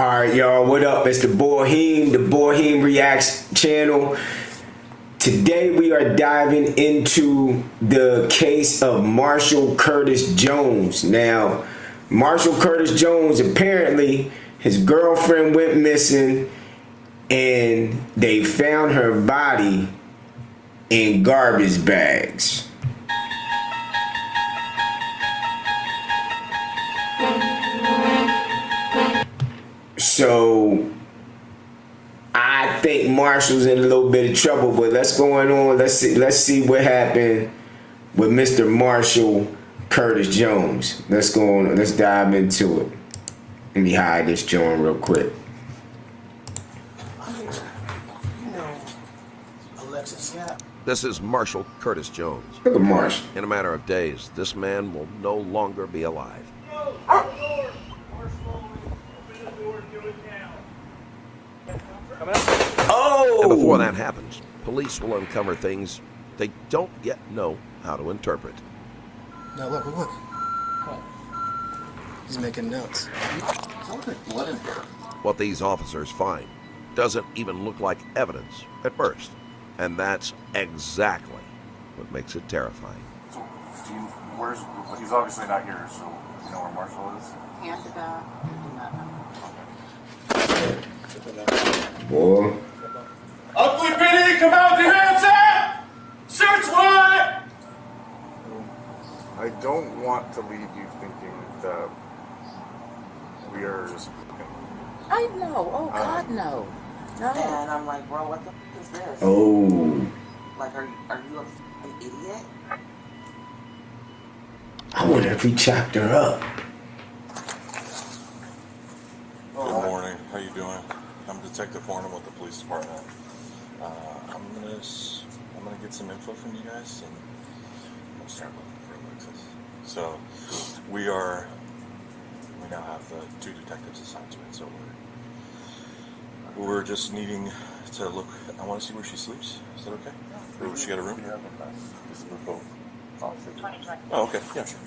Alright, y'all, what up? It's the Boheem Reacts channel. Today we are diving into the case of Marshall Curtis Jones. Now, Marshall Curtis Jones, apparently his girlfriend went missing and they found her body in garbage bags. So I think Marshall's in a little bit of trouble, but let's go on. Let's see what happened with Mr. Marshall Curtis Jones. Let's go on. Let's dive into it. Let me hide this joint real quick. This is Marshall Curtis Jones. Look at Marshall. In a matter of days, this man will no longer be alive. Oh! And before that happens, police will uncover things they don't yet know how to interpret. No, look. He's making notes. Sounds like blood in here. What these officers find doesn't even look like evidence at first. And that's exactly what makes it terrifying. So, he's obviously not here, so you know where Marshall is? Boy. Ugly PD, come out with your hands up! Search warrant! I don't want to leave you thinking that we are just I know. Oh, God, no. No. And I'm like, bro, what the f is this? Oh. Like, are you a f***ing idiot? I wonder if he chopped her up. Good morning. How you doing? I'm Detective Hornum with the police department. I'm gonna get some info from you guys, and I'll start looking for Alexis. So we now have two detectives assigned to it. So we're just needing to look. I want to see where she sleeps. Is that okay? Or she got a room? Yeah, this is both. Oh, okay. Yeah, sure.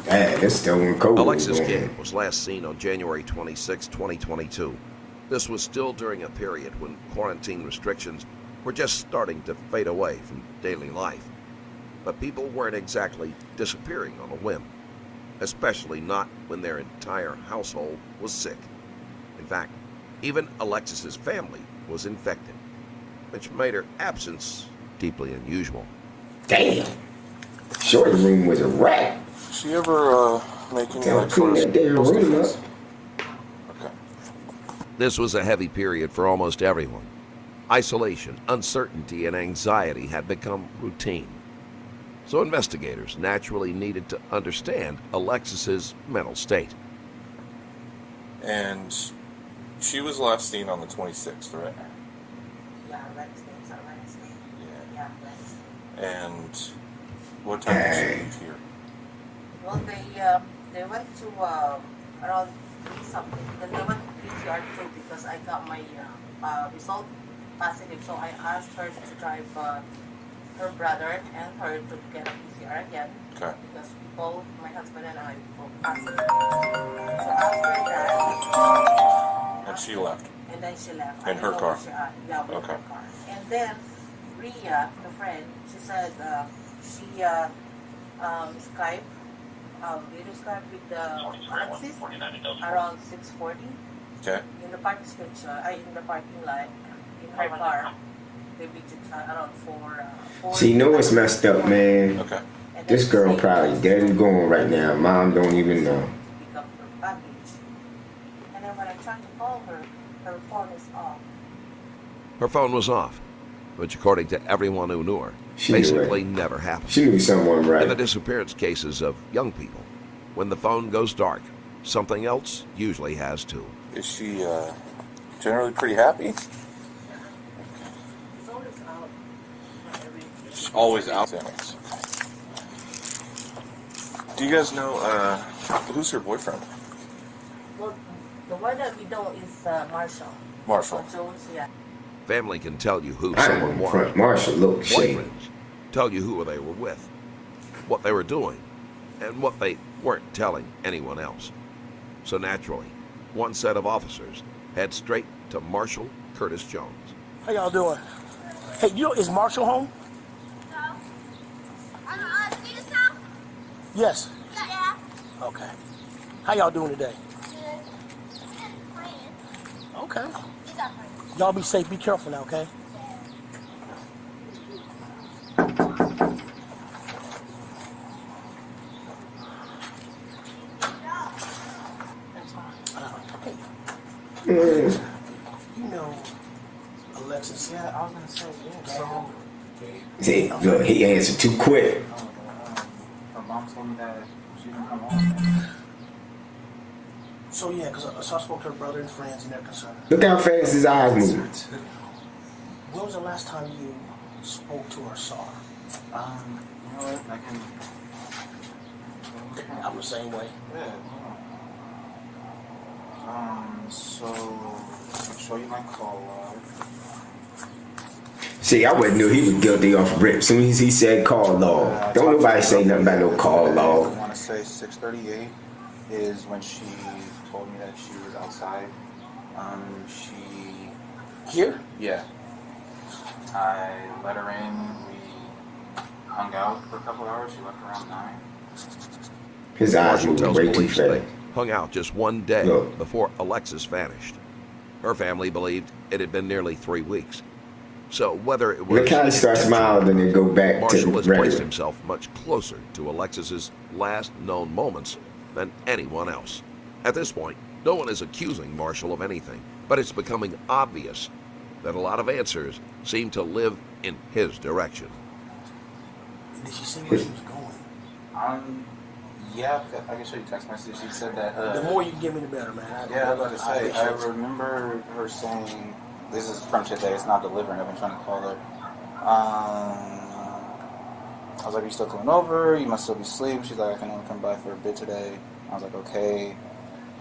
Man, this stolen code. Alexis King was last seen on January 26, 2022. This was still during a period when quarantine restrictions were just starting to fade away from daily life. But people weren't exactly disappearing on a whim, especially not when their entire household was sick. In fact, even Alexis's family was infected, which made her absence deeply unusual. Damn. Short room was a rat. She ever making like clean that damn room up. Okay. This was a heavy period for almost everyone. Isolation, uncertainty, and anxiety had become routine. So investigators naturally needed to understand Alexis's mental state. And she was last seen on the 26th, right? Yeah, Wednesday. Yeah. Wednesday. And what time did she leave here? Well, they went to around 3 something. Then they went to PCR too because I got my result positive. So I asked her to drive her brother and her to get a PCR again. Okay. Because both my husband and I both positive. So after that, And she left. And then she left. In her car? Yeah, with Okay. her car. And then Rhea, the friend, she said she Skype, video Skype with Alexis around 6:40 Okay. in the parking lot in her car. They video around 4. See, you know what's messed up, man? Okay. And then This girl she probably dead and gone right now. Mom don't even know. pick up her baggage. And then when I tried to call her, her phone is off. Her phone was off, which according to everyone who knew her, She knew basically it. never happened. She knew someone In the right. disappearance cases of young people, when the phone goes dark, something else usually has too. Is she generally pretty happy? It's always out. She's always out. Do you guys know who's her boyfriend? Well, the one that we know is Marshall. Marshall. Jones, yeah. Family can tell you who I someone am was. front Marshall look shady. Boyfriends tell you who they were with, what they were doing, and what they weren't telling anyone else. So naturally, one set of officers head straight to Marshall Curtis Jones. How y'all doing? Hey, is Marshall home? No. Peter's house? Yes. Yeah. Okay. How y'all doing today? Good. Friend. Okay. He's our friend. Y'all be safe. Be careful now, okay? Hey. You know Alexis? Yeah, I was gonna say, yeah. So, See, look, he answered too quick. her mom told me that she didn't come home. So yeah, because I spoke to her brother and friends, and they're concerned. Look how fast his eyes move. When was the last time you spoke to her, saw her? You know what? I can. I'm the same way. Yeah. So I'll show you my call log. See, I wouldn't knew he was guilty off rip. As soon as he said call log. Don't nobody say nothing about no call I log. want to say 6:38 is when she told me that she was outside. Here? Yeah. I let her in. We hung out for a couple hours. She left around 9. His eyes Marshall moving tells way too police they fast. hung out just one day Look. before Alexis vanished. Her family believed it had been nearly 3 weeks. So whether it was Look how he starts smiling and then go back to Marshall has placed regular. himself much closer to Alexis's last known moments than anyone else. At this point, no one is accusing Marshall of anything, but it's becoming obvious that a lot of answers seem to live in his direction. Did she say where she was going? Yeah, I can show you text messages. She said that. The more you give me, the better, man. Yeah, I was about to say. I remember her saying, "This is from today. It's not delivering." I've been trying to call her. I was like, "Are you still coming over? You must still be asleep." She's like, "I can only come by for a bit today." I was like, "Okay,"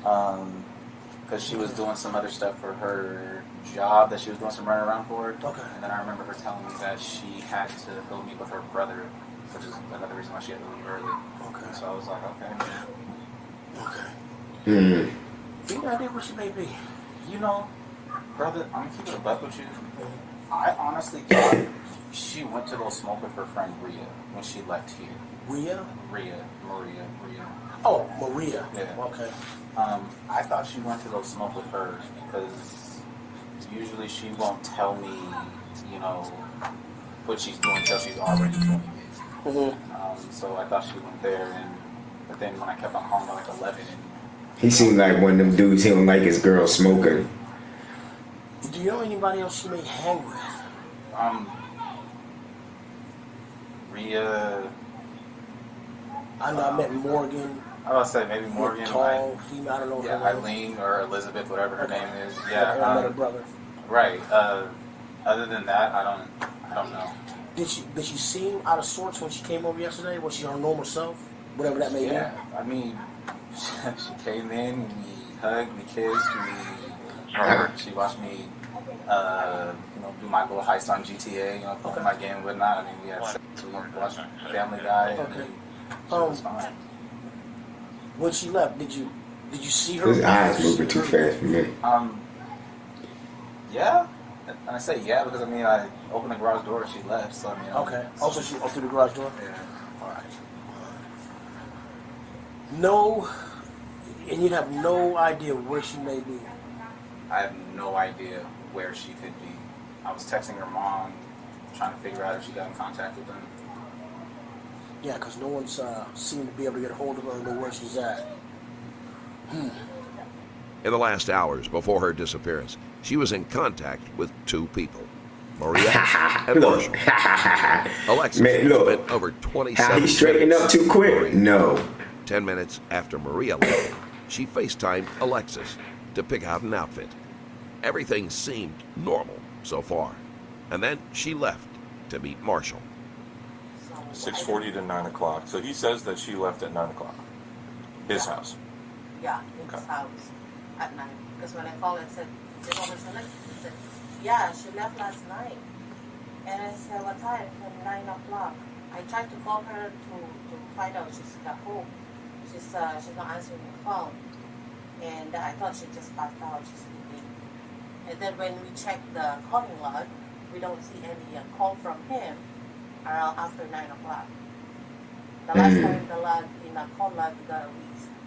because she was doing some other stuff for her job that she was doing some running around for. Okay. And then I remember her telling me that she had to go meet with her brother, which is another reason why she had to leave early. Okay. So I was like, okay. Okay. Any idea where she may be? You know, brother, I'm gonna keep it a buck with you. I honestly thought she went to go smoke with her friend Rhea when she left here. Maria? Maria. Oh, Maria. Yeah. Okay. I thought she went to go smoke with her because usually she won't tell me, you know, what she's doing until she's already doing it. Mm-hmm. So I thought she went there, but then when I kept on home at like 11, He seemed like one of them dudes. He don't like his girl smoking. Do you know anybody else she may hang with? Rhea. I know I met Morgan. I was gonna say maybe Morgan, tall, female. I don't know. yeah, her name. Eileen or Elizabeth, whatever her name is. I Yeah, met her brother. right. Other than that, I don't know. Did she seem out of sorts when she came over yesterday? Was she her normal self? Whatever that may Yeah, I mean, she came in, we hugged, we kissed, she watched me, do my little heist on GTA, play my game and whatnot. I mean, we had sex, we watched Family Guy. Okay. She was fine. When she left, did you see her? His eyes moving too fast for me. Yeah. And I say yeah because I opened the garage door and she left. So Okay. Also, she opened the garage door. Yeah. All right. No, and you'd have no idea where she may be. I have no idea where she could be. I was texting her mom, trying to figure out if she got in contact with them. Yeah, because no one's seemed to be able to get a hold of her or know where she's at. In the last hours before her disappearance, she was in contact with 2 people, Maria and Look. Marshall. Alexis Man, look. spent over 27 How he straightened up too quick? Maria. No. 10 minutes after Maria left, she FaceTimed Alexis to pick out an outfit. Everything seemed normal so far. And then she left to meet Marshall. 6:40 to 9 o'clock. So he says that she left at 9 o'clock. His house. Yeah, in his house at night. Because when I called and said, "Did you Alexis?" She said, "Yeah, she left last night." And I said, "What time?" From 9 o'clock. I tried to call her to find out if she's got home. She's not answering the phone. And I thought she just passed out, she's sleeping. And then when we checked the calling log, we don't see any call from him around after 9 o'clock. The last time the log in the call log that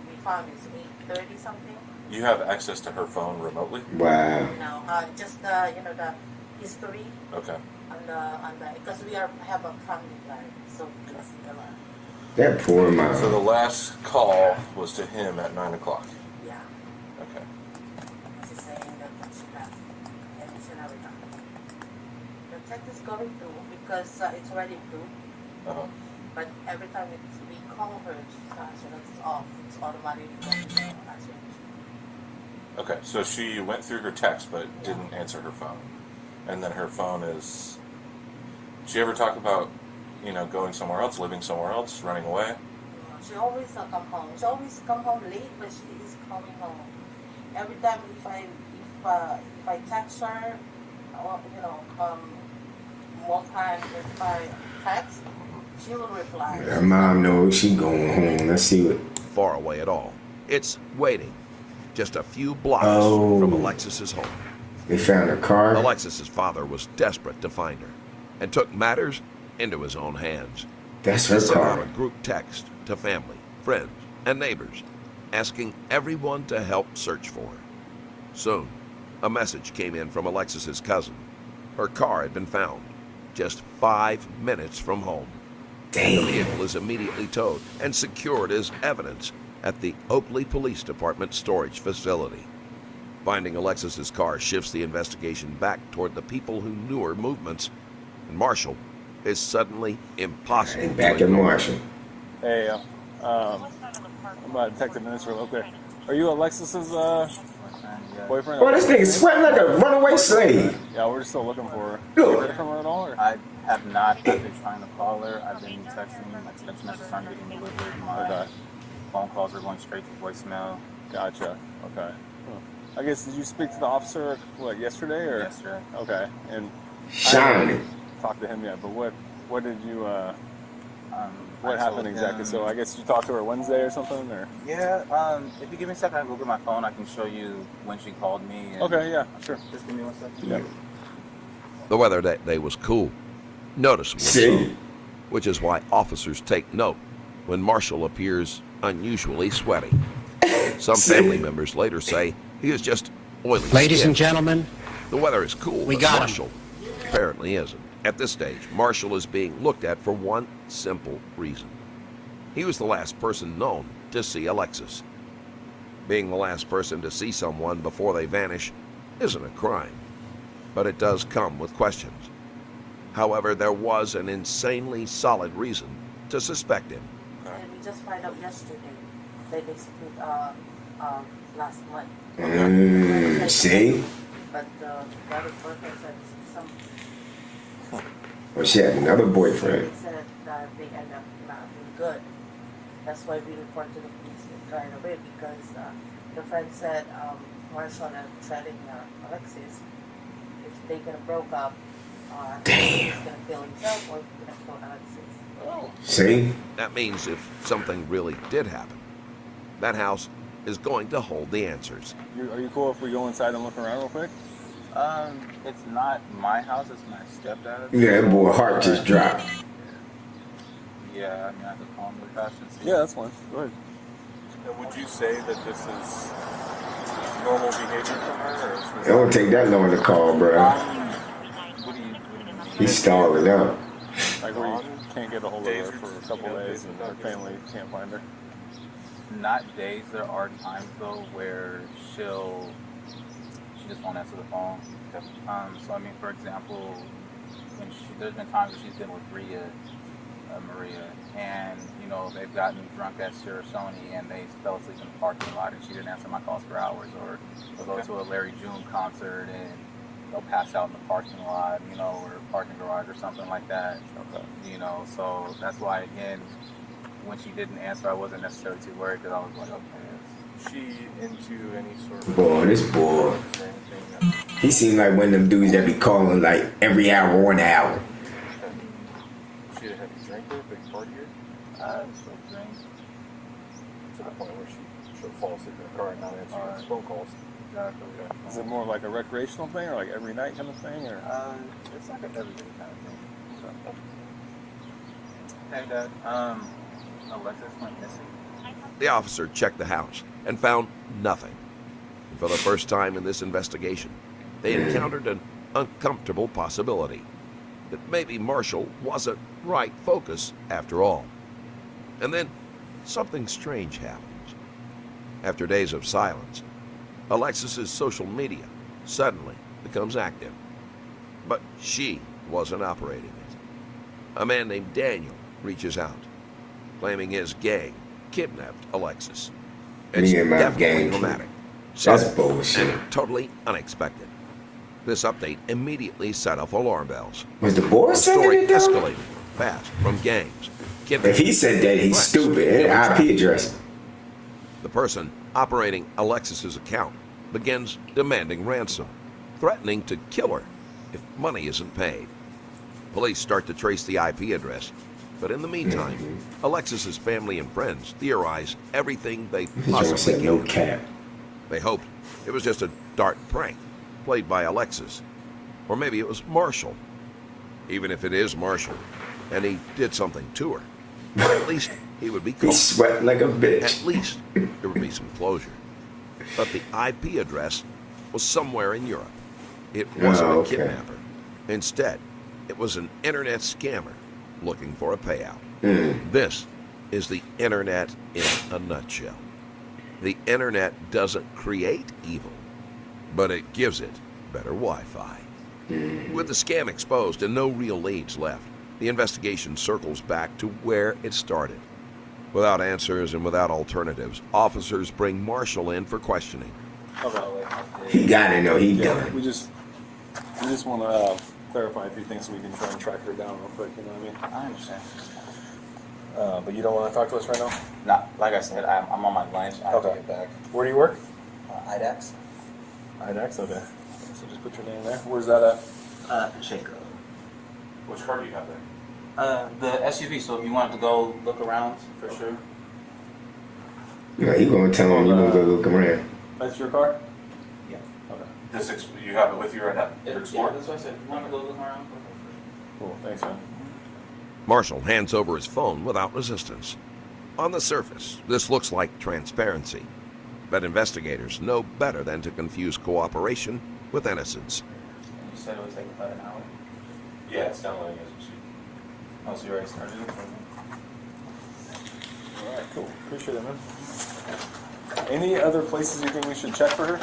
we found is 8:30 something. You have access to her phone remotely? Wow. Just the the history Okay. on the because we have a family plan, so we can see the log. That poor mom. So the last call was to him at 9 o'clock. Yeah, Okay. she's saying that she passed and she never done. The check is going through because it's already through. Uh-huh. But every time we call her, it's off. It's automatically going to answering machine. Okay, so she went through her text but didn't answer her phone. And then her phone is... She ever talk about, going somewhere else, living somewhere else, running away? She always come home. She always come home late, but she is coming home. Every time if I text her, one time if I text, she will reply. Her mom knows she going home. Let's see what. Far away at all. It's waiting. Just a few blocks from Alexis's home. They found her car. Alexis's father was desperate to find her and took matters into his own hands. That's He her sent out car. a group text to family, friends, and neighbors, asking everyone to help search for her. Soon, a message came in from Alexis's cousin. Her car had been found just 5 minutes from home. The Damn. vehicle is immediately towed and secured as evidence at the Oakley Police Department storage facility. Finding Alexis's car shifts the investigation back toward the people who knew her movements, and Marshall is suddenly impossible. And back to at ignore. Marshall. Hey, I'm a detective minister real quick. Are you Alexis's boyfriend? Oh, this nigga sweating like a runaway slave. Yeah, we're still looking for her. Look. You heard from her at all? Or? I have not. I've been trying to call her. I've been texting. My text messages aren't getting delivered. My phone calls are going straight to voicemail. Gotcha. Okay. I guess, did you speak to the officer, yesterday? Or? Yesterday. Okay. And Shining. I haven't talked to him yet, but what did you, what I happened told exactly? him- So I guess you talked to her Wednesday or something? Or? Yeah. If you give me a second, I can go get my phone. I can show you when she called me. And Okay, yeah, sure. Just give me 1 second. Yeah. The weather that day was cool, noticeable, See? so, which is why officers take note when Marshall appears unusually sweaty. Some family members later say he is just oily. Ladies skin. and gentlemen, The weather is cool, we but got him. Marshall apparently isn't. At this stage, Marshall is being looked at for one simple reason. He was the last person known to see Alexis. Being the last person to see someone before they vanish isn't a crime, but it does come with questions. However, there was an insanely solid reason to suspect him. And we just found out yesterday that they split last month. See? But the other boyfriend said some. Well, she had another boyfriend. He said that they end up not being good. That's why we report to the police right away because the friend said Marshall and threatening Alexis if they gonna broke up. He's gonna kill himself or he's gonna kill Alexis. See? That means if something really did happen, that house is going to hold the answers. Are you cool if we go inside and look around real quick? It's not my house. It's my stepdad's. Yeah, that boy heart just dropped. Yeah, I mean, I could call him the past and see. Yeah, that's fine. Go ahead. And would you say that this is normal behavior from her? Or is It this don't take that long to call, bro. What do you mean? He's stalling out. Like where you can't get a hold of her for a couple days and her family can't find her? Not days. There are times though where she just won't answer the phone. So I mean, for example, there's been times that she's been with Maria, and they've gotten drunk at Sarasoni and they fell asleep in the parking lot and she didn't answer my calls for hours, or they'll go to a Larry June concert and they'll pass out in the parking lot, or parking garage or something like that. Okay. So that's why again, when she didn't answer, I wasn't necessarily too worried because I was like, okay. Is she into any sort of... Boy, this boy. or anything that- He seemed like one of them dudes that be calling like every hour or an hour. Is she a heavy drinker, big partier? So drink. To the point where she but fall asleep in the car and not answer his phone calls. Exactly. Yeah. Is it more like a recreational thing, or like every night kind of thing, or? It's like an everyday kind of thing. So. Hey, Dad. Alexis went missing. The officer checked the house and found nothing. And for the first time in this investigation, they encountered an uncomfortable possibility that maybe Marshall wasn't right focus after all. And then something strange happens. After days of silence, Alexis's social media suddenly becomes active. But she wasn't operating it. A man named Daniel reaches out, claiming his gang kidnapped Alexis. It's definitely dramatic. That's bullshit. And totally unexpected. This update immediately set off alarm bells. Was the boy The saying story it though? escalated fast from gangs. If he said that, he's stupid. IP address. The person operating Alexis's account begins demanding ransom, threatening to kill her if money isn't paid. Police start to trace the IP address, but in the meantime, Alexis's family and friends theorize everything they possibly can. No cap. They hoped it was just a dark prank played by Alexis, or maybe it was Marshall. Even if it is Marshall, and he did something to her, at least he would be caught. He's sweating like a bitch. At least there would be some closure. But the IP address was somewhere in Europe. It wasn't a kidnapper. Instead, it was an internet scammer looking for a payout. This is the internet in a nutshell. The internet doesn't create evil, but it gives it better Wi-Fi. With the scam exposed and no real leads left, the investigation circles back to where it started. Without answers and without alternatives, officers bring Marshall in for questioning. He got it, though. He done. We just want to clarify a few things so we can try and track her down real quick. You know what I understand. I mean? But you don't want to talk to us right now? Nah, like I said, I'm on my lunch. I have to get back. Where do you work? IDAX. IDAX, okay. So just put your name there. Where's that at? Pacheco. Which car do you have there? The SUV. So if you wanted to go look around, for sure. Yeah, he gonna tell him you gonna go look around. That's your car? Yeah. Okay. You have it with you right now? Yeah, that's what I said. You want to go look around? Cool, thanks, man. Marshall hands over his phone without resistance. On the surface, this looks like transparency, but investigators know better than to confuse cooperation with innocence. And you said it was like about an hour? Yeah, it's downloading as we speak. Oh, so you already started it? All right, cool. Appreciate it, man. Any other places you think we should check for her?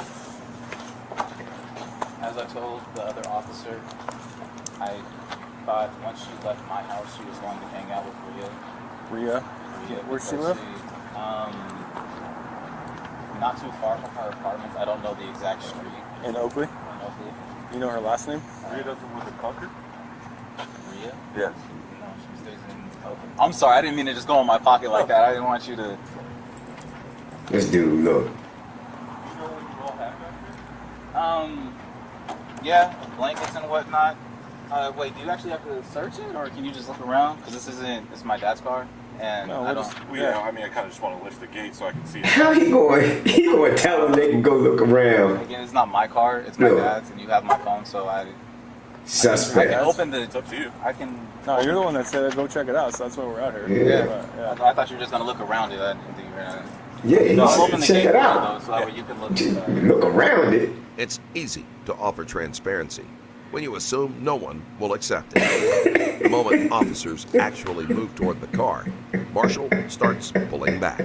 As I told the other officer, I thought once she left my house, she was going to hang out with Rhea. Rhea? Where'd she live? Not too far from her apartments. I don't know the exact street. In Oakley? In Oakley. You know her last name? Rhea doesn't live in Concord? Rhea? Yes. No, she stays in Oakley. I'm sorry, I didn't mean to just go in my pocket like that. I didn't want you to... This dude, look. You know what you all have back there? Yeah, blankets and whatnot. Wait, do you actually have to search it, or can you just look around? Because this is my dad's car, and No, I don't... I mean, I kind of just want to lift the gate so I can see it. How he going? He going to tell him they can go look around. Again, it's not my car, it's my No. dad's, and you have my phone, so I can Suspect. open the... It's up to you. I can... No, you're the one that said go check it out, so that's why we're out here. Yeah. But, I thought you were just going to look around it. I didn't think you were going to... Yeah, he No, I'm said open the check gate it for you, out. though, so that way you can look... Look around it. It's easy to offer transparency when you assume no one will accept it. The moment officers actually move toward the car, Marshall starts pulling back.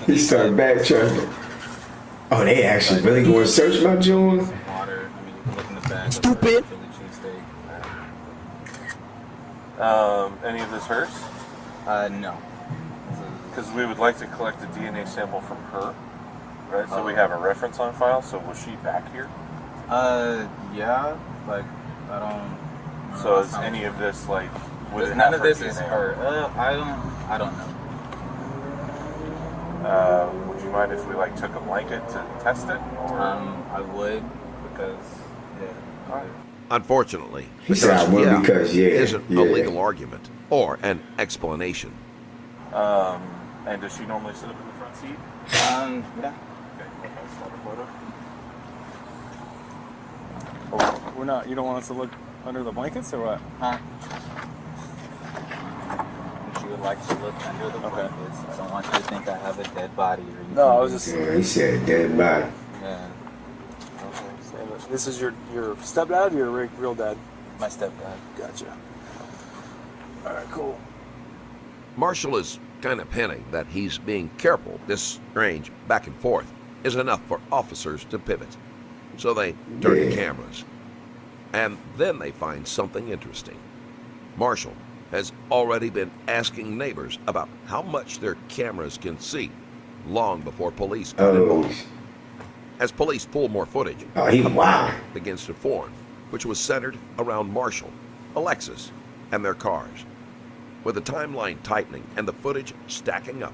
He started backtracking. Oh, they actually really going to search my joint? Water. I mean, you can look in the bag. Stupid. Philly cheesesteak. Any of this hers? No. Because we would like to collect a DNA sample from her, right? So we have a reference on file. So was she back here? Yeah, like, I don't... So is any of this like? Would it None have of this DNA is on it? her. I don't know. Would you mind if we like took a blanket to test it? Or? I would, because, yeah. Alright. Unfortunately, He said I would because, yeah, isn't yeah. a legal argument or an explanation. And does she normally sit up in the front seat? Yeah. Start a photo. Oh, we're not. You don't want us to look under the blankets or what? Huh? She would like to look under the blankets. I don't want you to think I have a dead body or anything. No, I was just. Yeah, he said dead body. Yeah. Okay. This is your stepdad or your real dad? My stepdad. Gotcha. All right, cool. Marshall is kind of hinting that he's being careful. This strange back and forth is enough for officers to pivot. So they turn to cameras. And then they find something interesting. Marshall has already been asking neighbors about how much their cameras can see long before police got involved. As police pull more footage, begins to form, which was centered around Marshall, Alexis, and their cars. With the timeline tightening and the footage stacking up,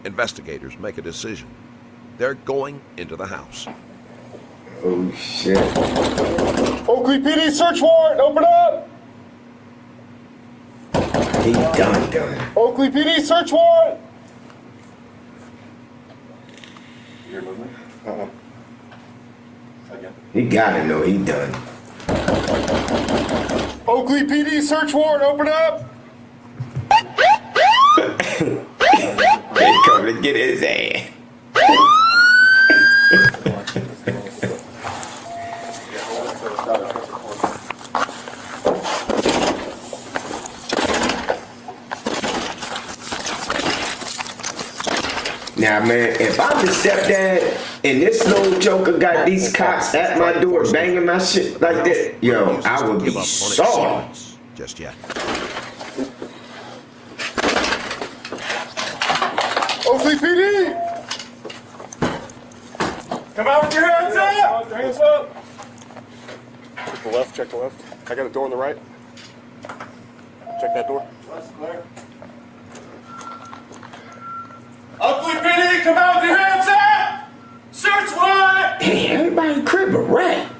investigators make a decision. They're going into the house. Oh, shit. Oakley PD search warrant, open up! He done. Oakley PD search warrant! You're moving? Again. He gotta know he done. Oakley PD search warrant, open up! They come to get his ass. Now, man, if I'm the stepdad and this little joker got these cops at my door banging my shit like that, yo, I would be sorry. Just yet. Oakley PD! Come out with your hands up! Hands up! Check the left, check the left. I got a door on the right. Check that door. Oakley PD, come out with your hands up! Search warrant! Hey, everybody crib a rat.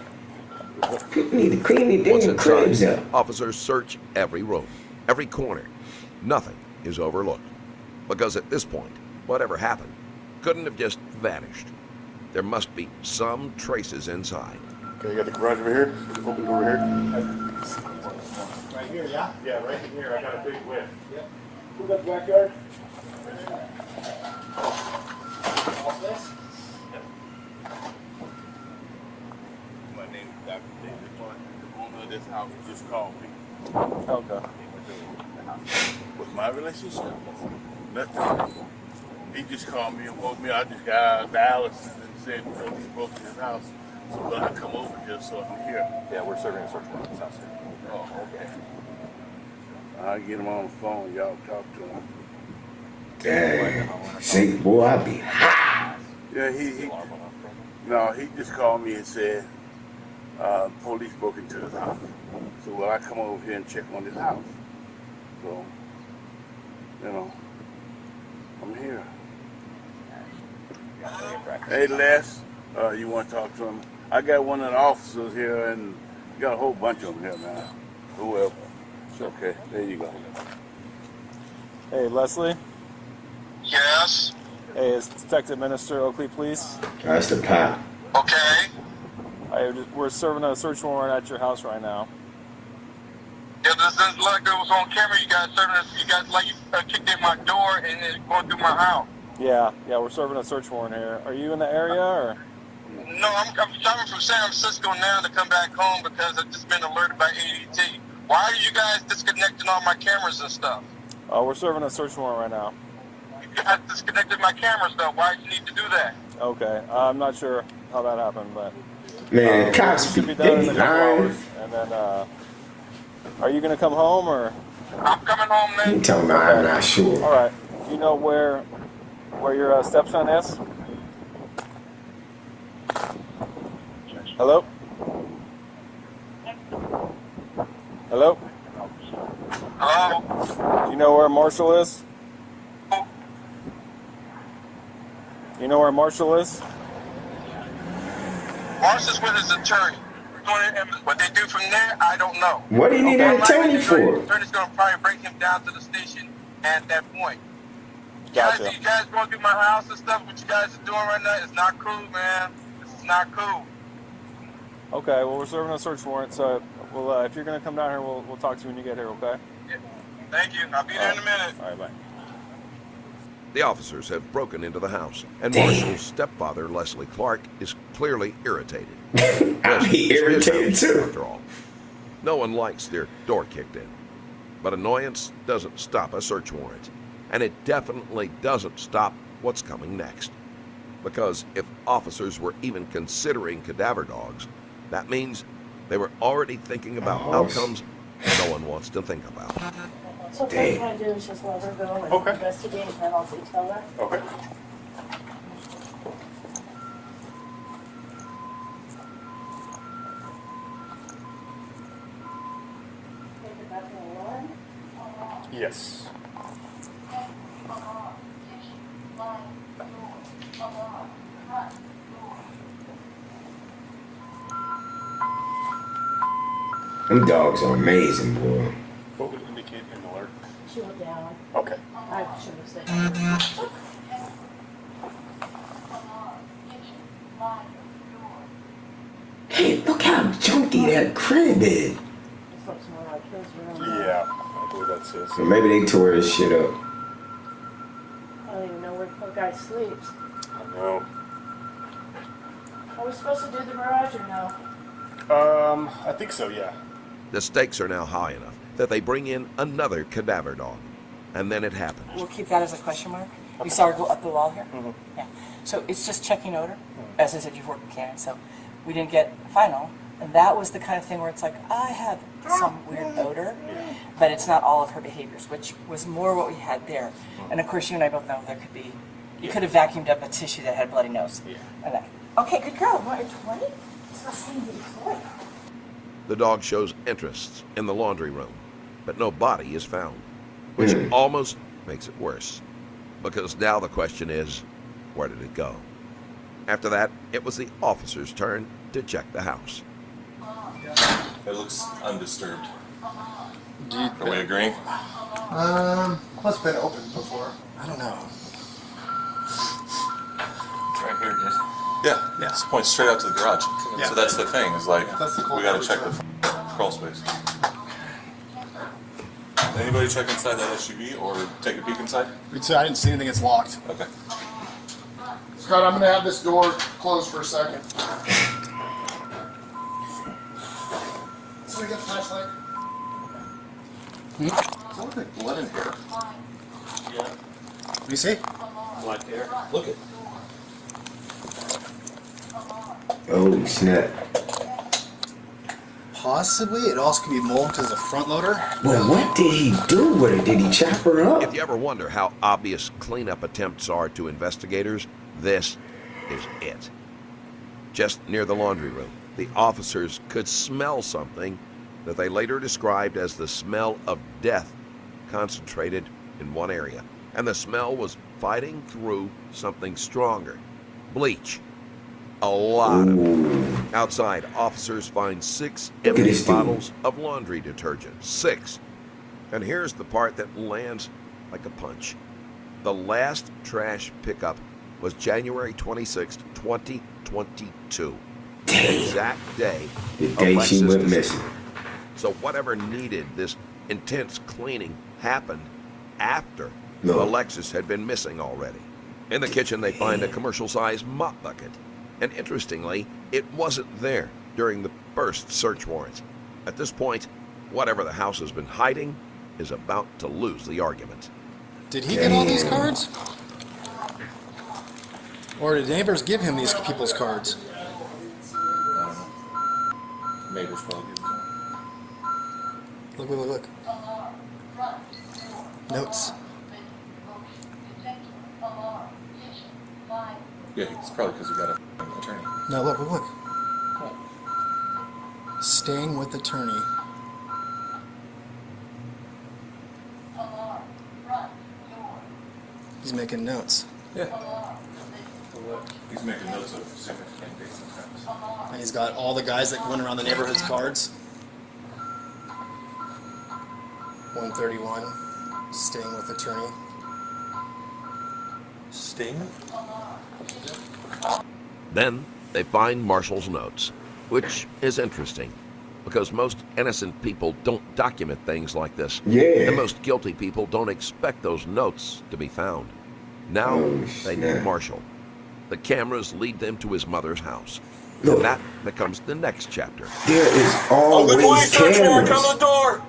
People need to clean their Once damn cribs inside, up. officers search every room, every corner. Nothing is overlooked. Because at this point, whatever happened couldn't have just vanished. There must be some traces inside. Okay, you got the garage over here. Open door over here. Right here, yeah? Yeah, right in here. I got a big whip. Yep. Who got the backyard? All this? My name is Dr. David Blunt. The owner of this house just called me. Okay. With my relationship? Nothing. He just called me and woke me. I just got out of dialysis and said he broke in his house. So when I come over here, so I'm here. Yeah, we're serving a search warrant at this house. Oh, okay. I'll get him on the phone. Y'all talk to him. Dang. See, boy, I be hot. Yeah, he just called me and said police broke into his house. So will I come over here and check on his house? So, I'm here. Hey, Les, you want to talk to him? I got one of the officers here, and you got a whole bunch of them here, man. Whoever. Okay, there you go. Hey, Leslie. Yes. Hey, it's Detective Minister Oakley Police. That's the pop. Okay. We're serving a search warrant at your house right now. Yeah, this is like it was on camera. You guys kicked in my door and then going through my house. Yeah, we're serving a search warrant here. Are you in the area or? No, I'm traveling from San Francisco now to come back home because I've just been alerted by ADT. Why are you guys disconnecting all my cameras and stuff? We're serving a search warrant right now. You guys disconnected my cameras though. Why did you need to do that? Okay, I'm not sure how that happened, but Man, cops should be they done be in a couple lying. hours. And then, are you gonna come home or? I'm coming home now. He talking about I'm not sure. All right. Do you know where your stepson is? Hello? Hello? Hello? Do you know where Marshall is? You know where Marshall is? Marshall's with his attorney. What they do from there, I don't know. What do you need an attorney for? The attorney's going to probably bring him down to the station at that point. Gotcha. You guys going through my house and stuff, what you guys are doing right now is not cool, man. This is not cool. Okay, well, we're serving a search warrant, so if you're going to come down here, we'll talk to you when you get here, okay? Yeah. Thank you. I'll be there in a minute. All right, bye. The officers have broken into the house, and Marshall's stepfather, Leslie Clark, is clearly irritated. I'd be irritated too. After all, no one likes their door kicked in. But annoyance doesn't stop a search warrant. And it definitely doesn't stop what's coming next. Because if officers were even considering cadaver dogs, that means they were already thinking about outcomes no one wants to think about. So what I'm trying to do is just let her go and investigate, and then I'll tell her. Okay. Yes. Them dogs are amazing, boy. What would indicate an alert? She went down. Okay. I should have said. Hey, look how junky that crib is. This looks more like his room. Yeah, I believe that's his. So maybe they tore his shit up. I don't even know where the poor guy sleeps. I know. Are we supposed to do the garage or no? I think so, yeah. The stakes are now high enough that they bring in another cadaver dog. And then it happens. We'll keep that as a question mark. You saw her go up the wall here? Mm-hmm. Yeah. So it's just checking odor. As I said, you've worked with cannons, so we didn't get final. And that was the kind of thing where it's like, I have some weird odor, but it's not all of her behaviors, which was more what we had there. And of course, you and I both know there could be, you could have vacuumed up a tissue that had a bloody nose. Yeah. And that. Okay, good girl. What, 20? It's not saying to be 20. The dog shows interest in the laundry room, but no body is found, which almost makes it worse, because now the question is, where did it go? After that, it was the officer's turn to check the house. It looks undisturbed. Are we agreeing? It's been open before. I don't know. It's right here, dude. Yeah, this points straight out to the garage. Yeah. So that's the thing, is like, That's the cool we gotta part. check the crawl space. Anybody check inside that SUV or take a peek inside? I didn't see anything. It's locked. Okay. Scott, I'm gonna have this door closed for a second. Somebody got a flashlight? Does that look like blood in here? Yeah. Let me see. Blood there. Look at. Oh, snap. Possibly. It also could be molded as a front loader. Well, what did he do with her? Did he chop her up? If you ever wonder how obvious cleanup attempts are to investigators, this is it. Just near the laundry room, the officers could smell something that they later described as the smell of death concentrated in one area. And the smell was fighting through something stronger. Bleach. A lot of it. Outside, officers find 6 empty bottles of laundry detergent. 6. And here's the part that lands like a punch. The last trash pickup was January 26, 2022. The exact day The day she Alexis went disappeared. missing. So whatever needed this intense cleaning happened after No. Alexis had been missing already. In the kitchen, they find a commercial-sized mop bucket. And interestingly, it wasn't there during the first search warrant. At this point, whatever the house has been hiding is about to lose the argument. Did he get all these cards? Or did neighbors give him these people's cards? Neighbors probably give it to him. Look, look, look, look. Notes. Yeah, it's probably because he got an attorney. No, look, look, look. Staying with attorney. He's making notes. Yeah. He's making notes of significant dates and times. And he's got all the guys that went around the neighborhood's cards. 131, staying with attorney. Sting? Then they find Marshall's notes, which is interesting because most innocent people don't document things like this. Yeah. And most guilty people don't expect those notes to be found. Now they need Marshall. The cameras lead them to his mother's house. Look. And that becomes the next chapter. There is always cameras. Come to the door!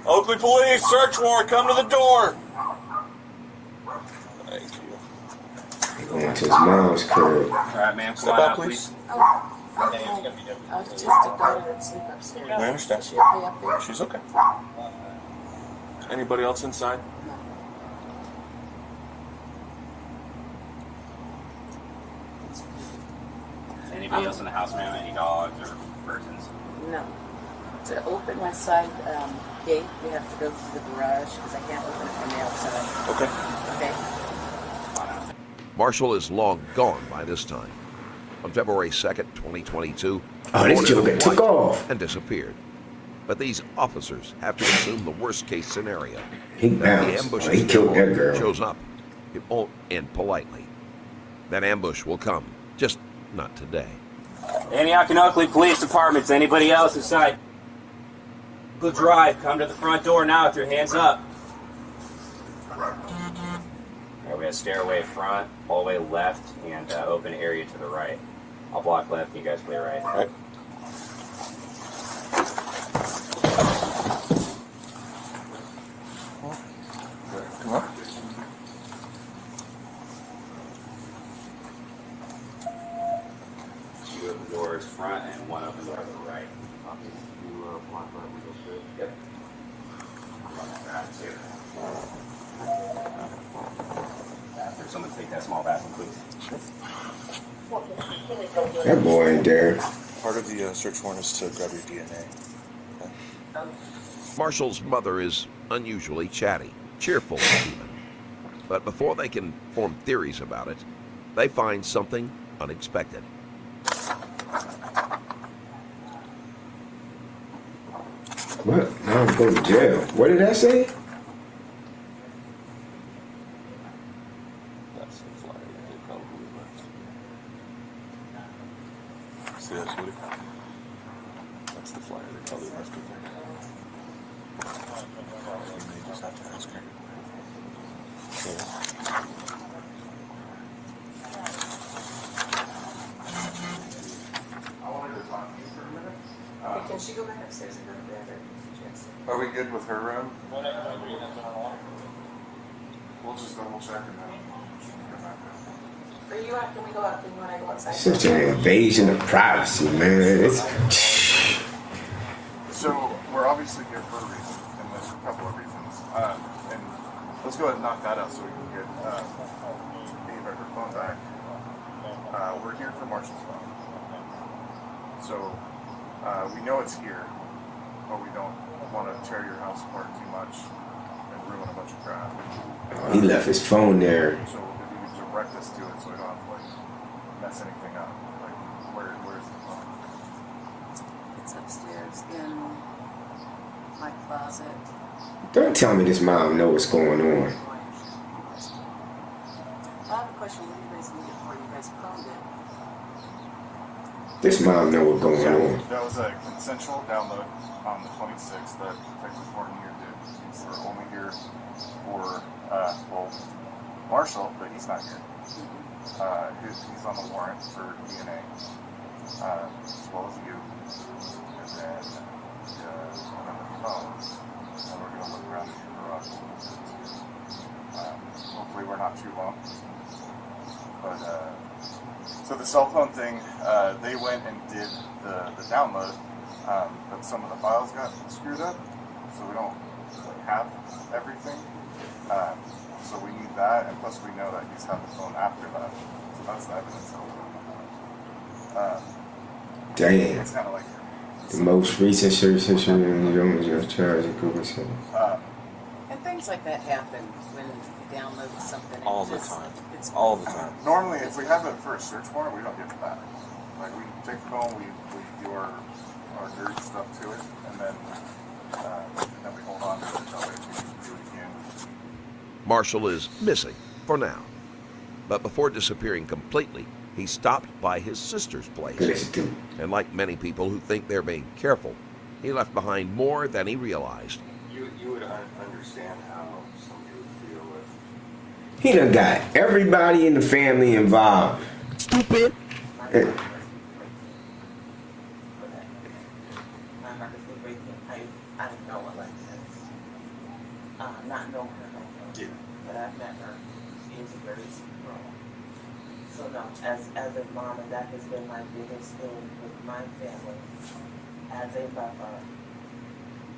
Oakland Police, search warrant, come to the door! Thank you. Going to his mom's crib. Alright, ma'am, Step out, please. I was just a daughter that's sleep upstairs. I understand. She'll be up there. She's okay. Anybody else inside? Anybody else in the house, ma'am? Any dogs or persons? No. To open my side gate, we have to go through the garage because I can't open it from the outside. Okay. Okay? Marshall is long gone by this time. On February 2nd, 2022, Oh, this boarded joker a took flight off. and disappeared. But these officers have to assume the worst-case scenario. He That the bounced. ambush Oh, he is killed there that girl. shows up. It won't end politely. That ambush will come, just not today. Antioch and Oakley Police Departments. Anybody else inside? Good drive. Come to the front door now with your hands up. Alright, we have stairway front, hallway left, and open area to the right. I'll block left, you guys clear right. All right. Come on. Two open doors front and one open door to the right. Yep. After someone take that small bathroom, please. That boy ain't there. Part of the search warrant is to grab your DNA. Okay. Marshall's mother is unusually chatty, cheerful even. But before they can form theories about it, they find something unexpected. What? Now I'm going to jail. What did I say? That's the flyer they probably left. See that, sweetie? That's the flyer they probably left with there. You may just have to ask her. Can she go back upstairs and go to bed? Are we good with her room? We'll just double check and then Are you out? Can we go out? Can you want to go outside? Such an invasion of privacy, man. It's So we're obviously here for a reason, and there's a couple of reasons. And let's go ahead and knock that out so we can get Ava her phone back. We're here for Marshall's phone. So we know it's here, but we don't want to tear your house apart too much and ruin a bunch of crap. he left his phone there. So if you could direct us to it so we don't have to like mess anything up. Like where's the phone? It's upstairs in my closet. Don't tell me this mom know what's going on. I have a question. What do you guys need it for? You guys phoned it. This mom know what's going on. That was a consensual download on the 26th that Detective Morton here did. We're only here for, Marshall, but he's not here. He's on the warrant for DNA, as well as you. And then on the phone, and we're going to look around the garage. Hopefully we're not too long. But, so the cell phone thing, they went and did the download, but some of the files got screwed up, so we don't have everything. So we need that, and plus we know that he's had the phone after that. So that's the evidence that we Damn. It's kind of like The most recent search history and you don't just charge a Google search. And things like that happen when you download something. and All the just- time. It's All the time. normally if we have it for a search warrant, we don't get to that. Like we take the phone, we do our or dirty stuff to it, and then we hold on to it until we do it again. Marshall is missing for now. But before disappearing completely, he stopped by his sister's place. And like many people who think they're being careful, he left behind more than he realized. You would understand how somebody would feel if... He done got everybody in the family involved. Stupid. I know Alexis. Not know her, Yeah. but I've met her. She is a very sweet girl. So no, as a mom, and that has been my biggest thing with my family. As a mother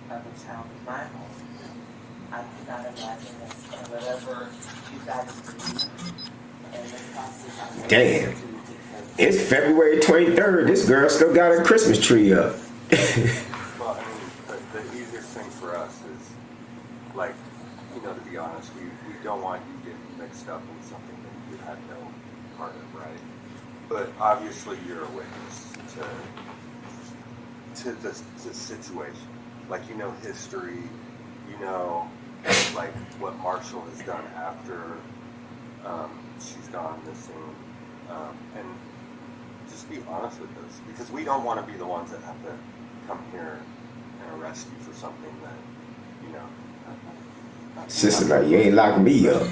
of a child in my home, I cannot imagine this. And whatever you guys do in this process, I Damn. It's February 23rd. This girl still got her Christmas tree up. Well, I mean, the easiest thing for us is, like, to be honest, we don't want you getting mixed up in something that you had no part of, right? But obviously you're a witness to the situation. Like, history, like what Marshall has done after she's gone missing. And just be honest with us, because we don't want to be the ones that have to come here and arrest you for something that, Sister, like, you ain't locking me up.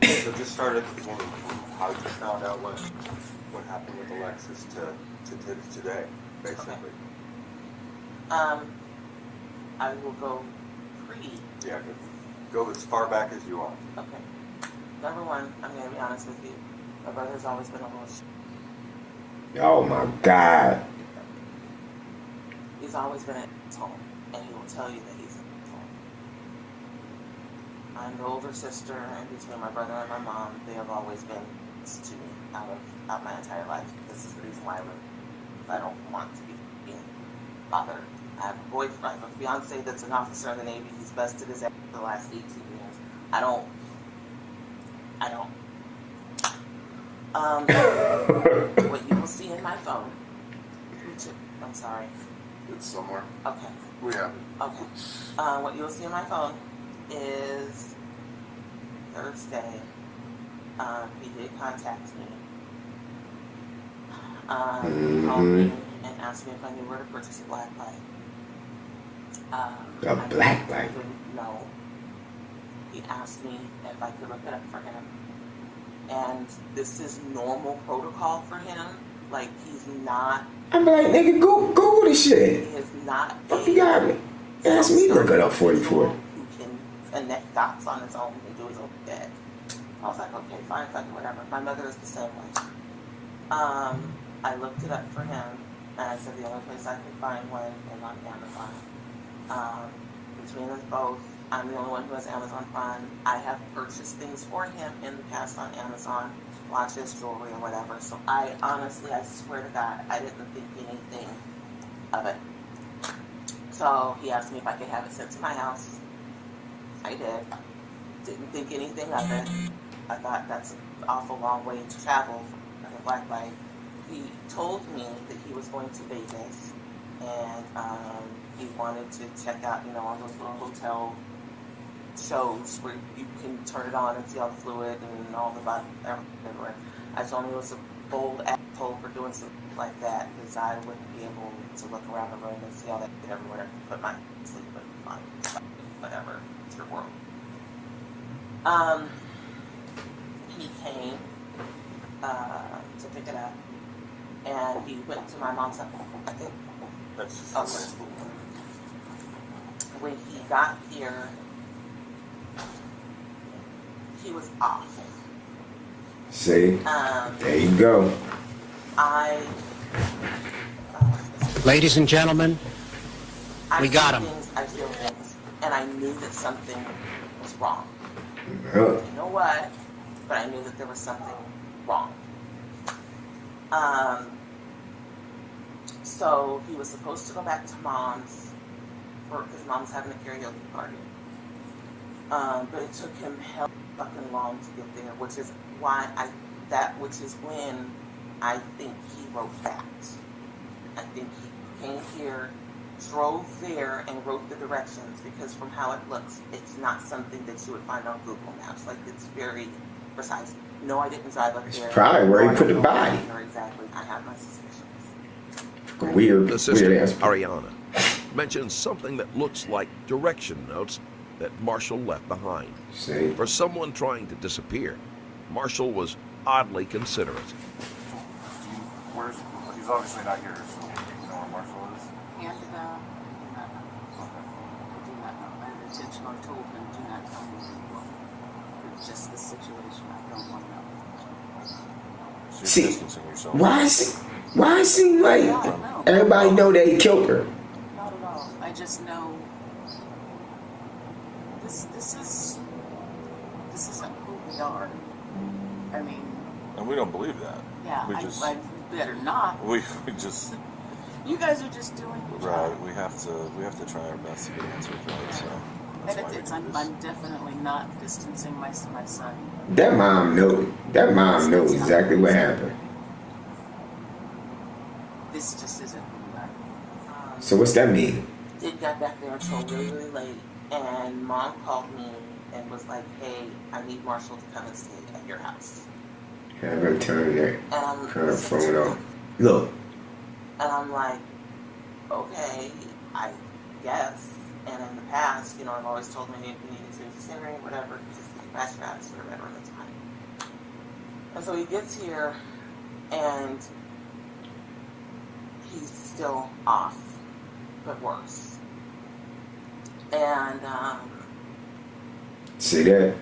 So just start at the beginning, how you found out what happened with Alexis to today, basically. I will go pre. Yeah, go as far back as you want. Okay. Number one, I'm going to be honest with you. My brother's always been a little Oh my God. He's always been at home, and he will tell you that he's at home. I'm the older sister, and between my brother and my mom, they have always been to me out my entire life. This is the reason why I don't want to be being bothered. I have a boyfriend, I have a fiance that's an officer in the Navy. He's bested his ass for the last 18 years. I don't. What you will see in my phone. I'm sorry. It's somewhere. Okay. We have it. Okay. What you will see in my phone is Thursday. He did contact me. He called me and asked me if I knew where to purchase a black light. A black light? No. He asked me if I could look it up for him. And this is normal protocol for him. Like, he's not... I'm like, nigga, Google this shit. He is not... Fuck you got me. Ask me to look it up 44. Who can connect dots on his own and do his own bed. I was like, okay, fine, whatever. My mother is the same way. I looked it up for him, and I said the only place I could find one is on Amazon. Between us both, I'm the only one who has Amazon Prime. I have purchased things for him in the past on Amazon, watches, jewelry, or whatever. So I swear to God, I didn't think anything of it. So he asked me if I could have it sent to my house. I did. Didn't think anything of it. I thought that's an awful long way to travel for a black light. He told me that he was going to Vegas, and he wanted to check out, all those little hotel shows where you can turn it on and see all the fluid and all the body everywhere. I told him he was a bold asshole for doing something like that, because I wouldn't be able to look around the room and see all that everywhere. Put my sleep, but fine, whatever. It's your world. He came to pick it up, and he went to my mom's house. I think. That's just okay. When he got here, he was off. See? There you go. Ladies and gentlemen, we got him. I feel things, and I knew that something was wrong. Yeah. You know what? But I knew that there was something wrong. So he was supposed to go back to mom's because mom's having a karaoke party. But it took him hell fucking long to get there, which is when I think he wrote that. I think came here, drove there, and wrote the directions, because from how it looks, it's not something that you would find on Google Maps. Like, it's very precise. No, I didn't drive up there. Probably where he put the body. Exactly. I have my suspicions. Weird. The sister, weird ass. Ariana, mentions something that looks like direction notes that Marshall left behind. See? For someone trying to disappear, Marshall was oddly considerate. He's obviously not here, so you know where Marshall is? And I do not know. I intentionally told him, do not tell me where you are. For just the situation, I don't want to know. So you're See, distancing yourself. why is it like everybody know that he killed her? Not at all. I just know this isn't who we are. I mean, And we don't believe that. yeah, I better not. We just You guys are just doing your job. right. We have to try our best to get answers right. So that's And I'm definitely not distancing my son. That mom knows exactly what happened. This just isn't who we are. So what's that mean? It got back there until really, really late, and Mom called me and was like, "Hey, I need Marshall to come and stay at your house." Yeah, I'm gonna turn that kind of phone off. Look. And I'm like, okay, I guess. And in the past, you know, I've always told him if he needed to consider whatever, just get back your house or whatever, and that's fine. And so he gets here, and he's still off, but worse. And See that?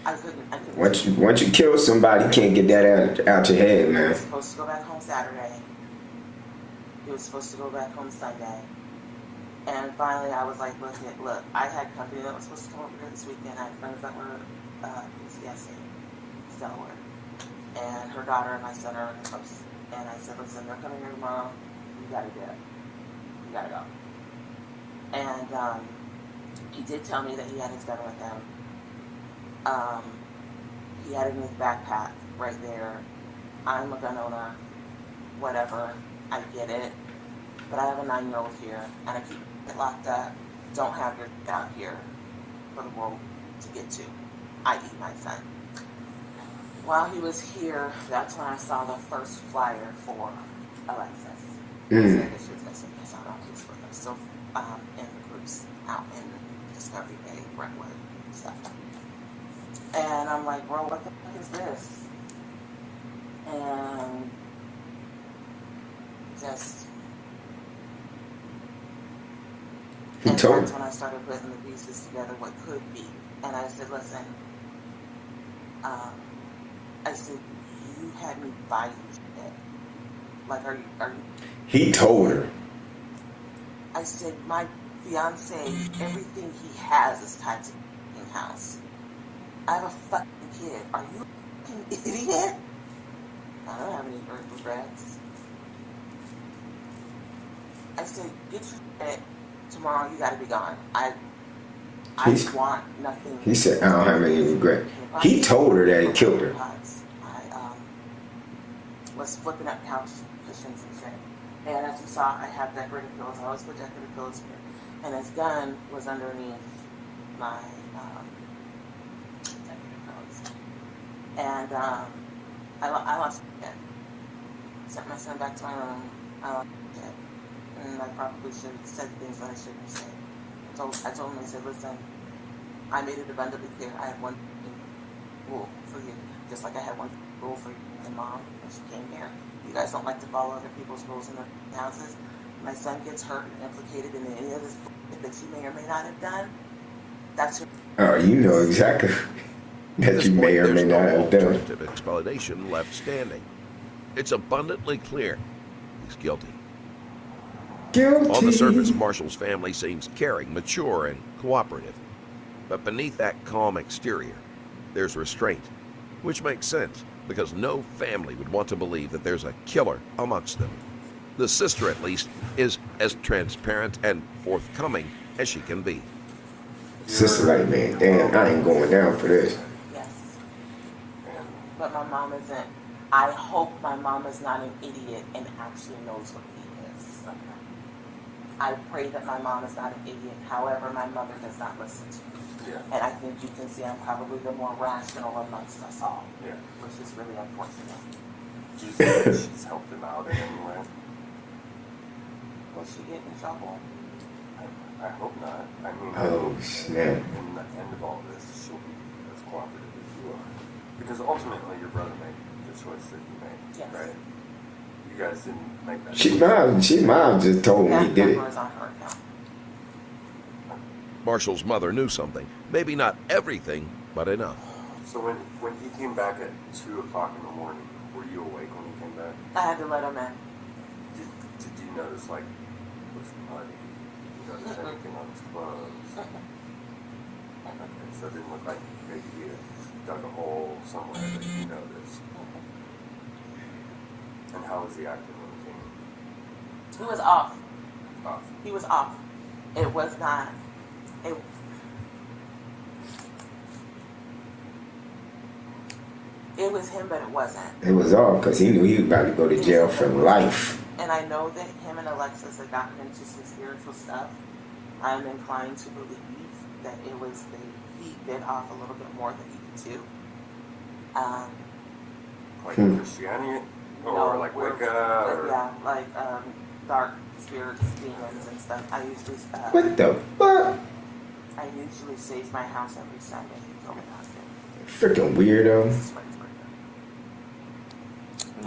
I couldn't. Once you kill somebody, you can't get that out your head, He man. was supposed to go back home Saturday. He was supposed to go back home Sunday. And finally, I was like, look, I had company that was supposed to come over here this weekend. I had friends that were PCSing, Delaware. And her daughter and my son are in the house. And I said, listen, they're coming here tomorrow. You gotta do it. You gotta go. And he did tell me that he had his gun with him. He had it in his backpack right there. I'm a gun owner. Whatever. I get it. But I have a 9-year-old here, and I keep it locked up. Don't have your out here for the world to get to, i.e. my son. While he was here, that's when I saw the first flyer for Alexis. So I guess she was missing. I saw it on Facebook. I'm still in the groups out in Discovery Bay, Brentwood, and stuff. And I'm like, bro, what the fuck is this? And just... And that's when I started putting the pieces together, what could be. And I said, listen, I said, you had me buy you shit. Like, are you? He told her. I said, my fiance, everything he has is tied to the house. I have a fucking kid. Are you a fucking idiot? I don't have any regrets. I said, get your shit. Tomorrow you gotta be gone. I want nothing. He said, I don't have any regret. He told her that he killed her. I was flipping up couch cushions and shit. And as you saw, I have decorative pillows. I always put decorative pillows here. And his gun was underneath my decorative pillows. And I lost my kid. Sent my son back to my room. I lost my kid. And I probably should have said things that I shouldn't have said. I told him, I said, listen, I made it abundantly clear. I have one rule for you, just like I had one rule for your mom when she came here. You guys don't like to follow other people's rules in their houses. My son gets hurt and implicated in any of this that you may or may not have done. That's your... Oh, you know exactly that you may or may not have done. Alternative explanation left standing. It's abundantly clear he's guilty. On the surface, Marshall's family seems caring, mature, and cooperative. But beneath that calm exterior, there's restraint, which makes sense, because no family would want to believe that there's a killer amongst them. The sister, at least, is as transparent and forthcoming as she can be. Sister like, man, damn, I ain't going down for this. Yes. But my mom isn't. I hope my mom is not an idiot and actually knows what he is. I pray that my mom is not an idiot. However, my mother does not listen to me. Yeah. And I think you can see I'm probably the more rational amongst us all. Yeah. Which is really unfortunate. Do you think that she's helped him out in any way? Will she get in trouble? I hope not. I mean, Oh, snap. in the end of all this, she'll be as cooperative as you are. Because ultimately, your brother made the choice that you made, Yes. right? You guys didn't make that She mom just told me he did it. On her account. Marshall's mother knew something. Maybe not everything, but enough. So when he came back at 2 o'clock in the morning, were you awake when he came back? I had to let him in. Did you notice, like, was muddy? Did you notice anything on his clothes? Okay, so it didn't look like maybe he had dug a hole somewhere that you noticed. And how was he acting when he came? He was off. Off. He was off. It was not. It was him, but it wasn't. It was all because he knew he was about to go to jail for life. And I know that him and Alexis had gotten into some spiritual stuff. I'm inclined to believe that it was he bit off a little bit more than he did too. Like Christianity? Or like Wicca? Or... Yeah, like dark spirits, demons, and stuff. I usually What the fuck? I usually save my house every Sunday. He told me not to. Freaking weirdo.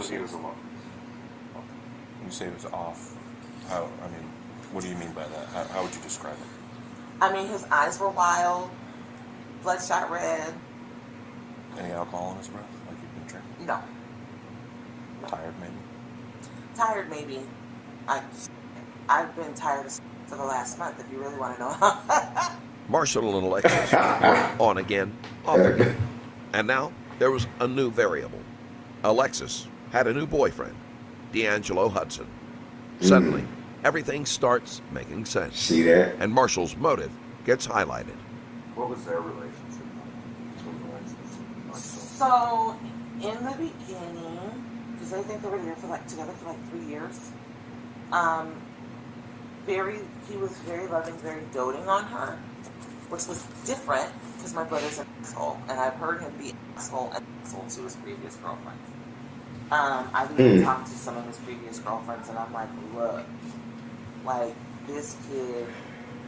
He was alone. You say it was off. How? I mean, what do you mean by that? How would you describe it? I mean, his eyes were wild, bloodshot red. Any alcohol in his breath? Like you've been drinking? No. Tired, maybe? Tired, maybe. I've been tired of for the last month, if you really want to know. Marshall and Alexis were on again, off again. And now there was a new variable. Alexis had a new boyfriend, D'Angelo Hudson. Suddenly, everything starts making sense. See that? And Marshall's motive gets highlighted. What was their relationship between Alexis and Marshall? So, in the beginning, because I think they were together for like 3 years, he was very loving, very doting on her, which was different because my brother's an asshole, and I've heard him be an asshole to his previous girlfriends. I've even talked to some of his previous girlfriends, and I'm like, look, like this kid.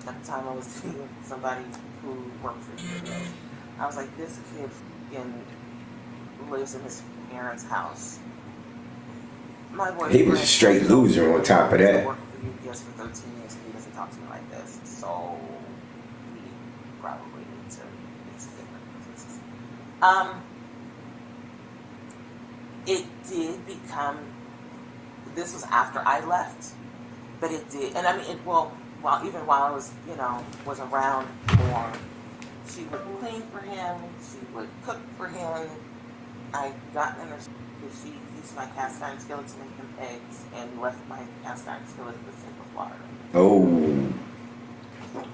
At the time, I was dating somebody who worked for studios. I was like, this kid lives in his parents' house. My boyfriend. He was a straight loser on top of that. I worked for UPS for 13 years, and he doesn't talk to me like this. So we probably need to make some different places. It did become. This was after I left, but it did, and I mean, even while I was, was around more, she would clean for him. She would cook for him. I got in her because she used my cast iron skillet to make him eggs and left my cast iron skillet in the sink with water. Oh.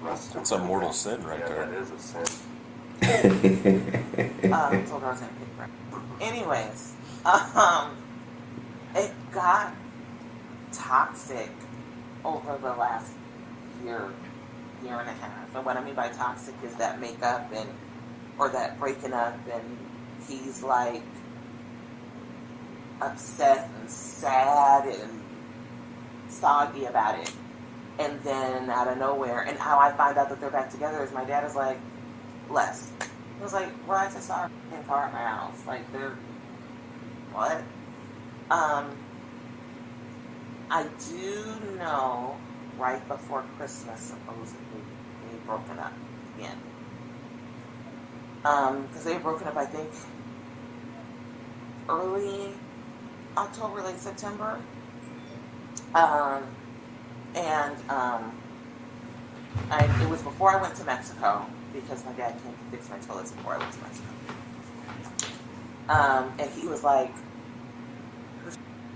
That's a mortal sin right there. That is a sin. I told her I was going to pick her. Anyways, it got toxic over the last year and a half. And what I mean by toxic is that makeup or that breaking up, and he's like upset and sad and soggy about it. And then out of nowhere, and how I find out that they're back together is my dad is like, Les. He was like, well, I just saw a car at my house. Like, they're, what? I do know right before Christmas, supposedly, they broken up again. Because they were broken up, I think, early October, late September. It was before I went to Mexico, because my dad came to fix my toilets before I went to Mexico. And he was like,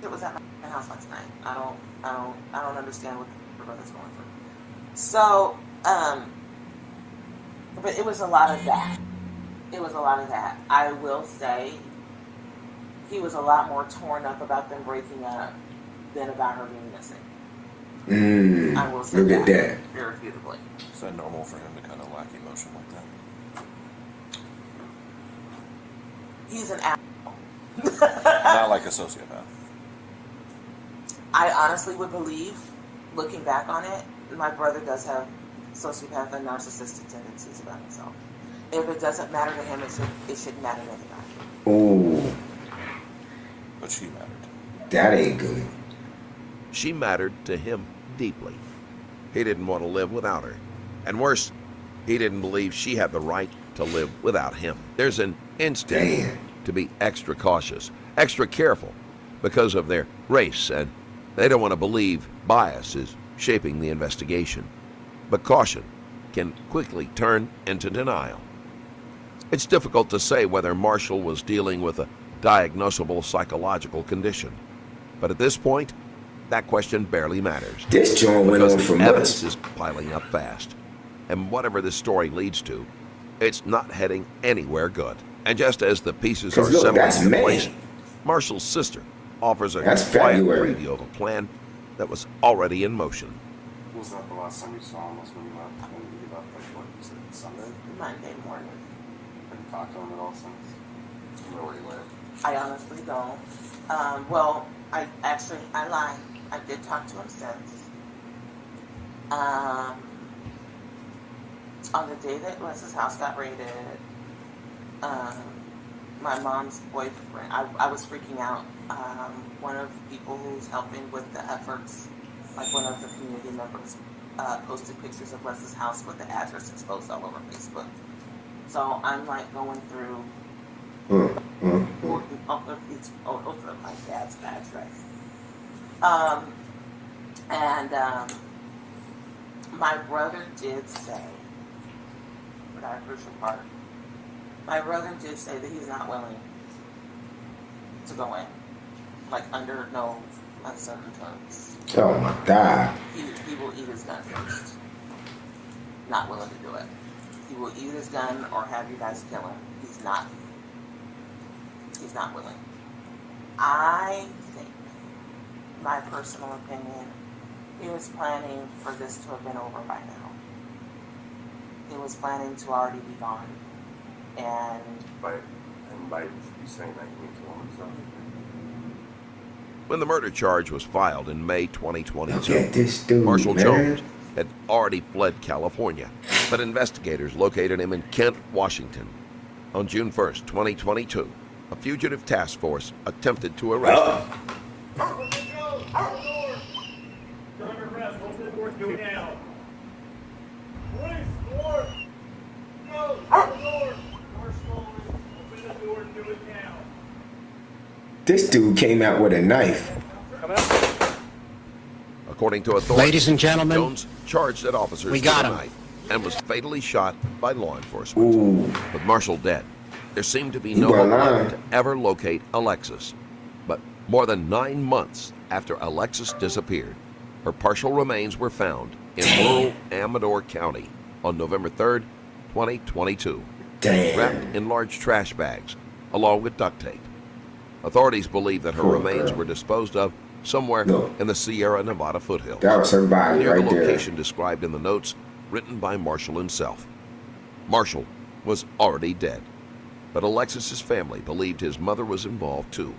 it was at my house last night. I don't understand what the brother's going through. So, but it was a lot of that. I will say, he was a lot more torn up about them breaking up than about her being missing. I will say Look at that. irrefutably. Is that normal for him to kind of lack emotion like that? He's an asshole. Not like a sociopath. I honestly would believe, looking back on it, my brother does have sociopath and narcissistic tendencies about himself. If it doesn't matter to him, it shouldn't matter to anybody. Ooh. But she mattered. That ain't good. She mattered to him deeply. He didn't want to live without her. And worse, he didn't believe she had the right to live without him. There's an instinct to be extra cautious, extra careful because of their race, and they don't want to believe bias is shaping the investigation. But caution can quickly turn into denial. It's difficult to say whether Marshall was dealing with a diagnosable psychological condition. But at this point, that question barely matters. This joint went on for evidence months. is piling up fast. And whatever this story leads to, it's not heading anywhere good. And just as the pieces are 'Cause look, settling that's into May. place, Marshall's sister offers a That's quiet February. preview of a plan that was already in motion. Was that the last time you saw him? Was when you left? When you left, like, what, was it Sunday? Monday morning. Have you talked to him at all since? You know where he went? I honestly don't. Well, I lied. I did talk to him since. On the day that Les's house got raided, my mom's boyfriend, I was freaking out. One of the people who's helping with the efforts, like one of the community members, posted pictures of Les's house with the address exposed all over Facebook. So I'm like going through it's over my dad's address. My brother did say, for that crucial part, my brother did say that he's not willing to go in, like under no uncertain terms. Oh my God. He will eat his gun first. Not willing to do it. He will eat his gun or have you guys kill him. He's not willing. I think, my personal opinion, he was planning for this to have been over by now. He was planning to already be gone. And By you saying that, you mean kill him himself? When the murder charge was filed in May 2022, Look at this dude, Marshall man. Jones had already fled California, but investigators located him in Kent, Washington. On June 1st, 2022, a fugitive task force attempted to arrest him. This dude came out with a knife. According to authorities, Ladies and gentlemen, Jones charged at officers we with got a him. knife and was fatally shot by law enforcement. With Marshall dead, there seemed to be no hope left to ever locate Alexis. But more than 9 months after Alexis disappeared, her partial remains were found in rural Amador County on November 3rd, 2022, wrapped in large trash bags, along with duct tape. Authorities believe that her Poor remains girl. were disposed of somewhere in the Sierra Nevada foothills. That was her body near right the there. location described in the notes written by Marshall himself. Marshall was already dead, but Alexis's family believed his mother was involved too.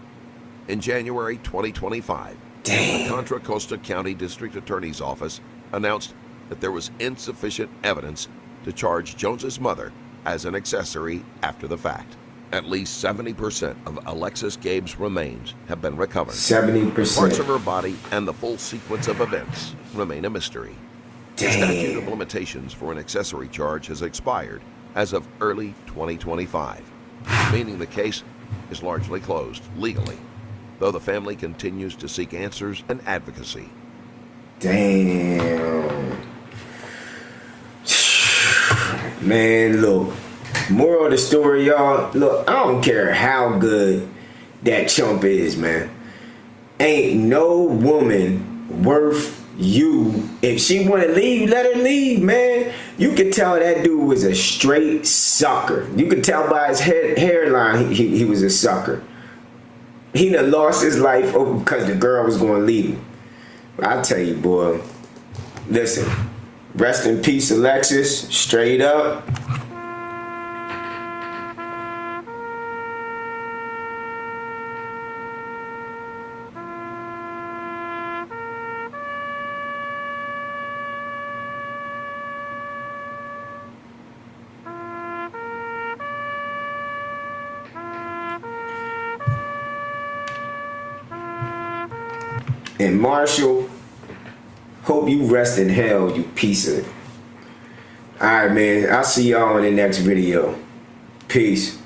In January 2025, the Contra Costa County District Attorney's Office announced that there was insufficient evidence to charge Jones's mother as an accessory after the fact. At least 70% of Alexis Gabe's remains have been recovered. 70%. Parts of her body and the full sequence of events remain a mystery. The statute of limitations for an accessory charge has expired as of early 2025, meaning the case is largely closed legally, though the family continues to seek answers and advocacy. Damn. Man, look. Moral of the story, y'all. Look, I don't care how good that chump is, man. Ain't no woman worth you. If she want to leave, let her leave, man. You can tell that dude was a straight sucker. You can tell by his hairline he was a sucker. He done lost his life over because the girl was going to leave him. I tell you, boy. Listen, rest in peace, Alexis. Straight up. And Marshall, hope you rest in hell, you piece of... Alright, man. I'll see y'all in the next video. Peace.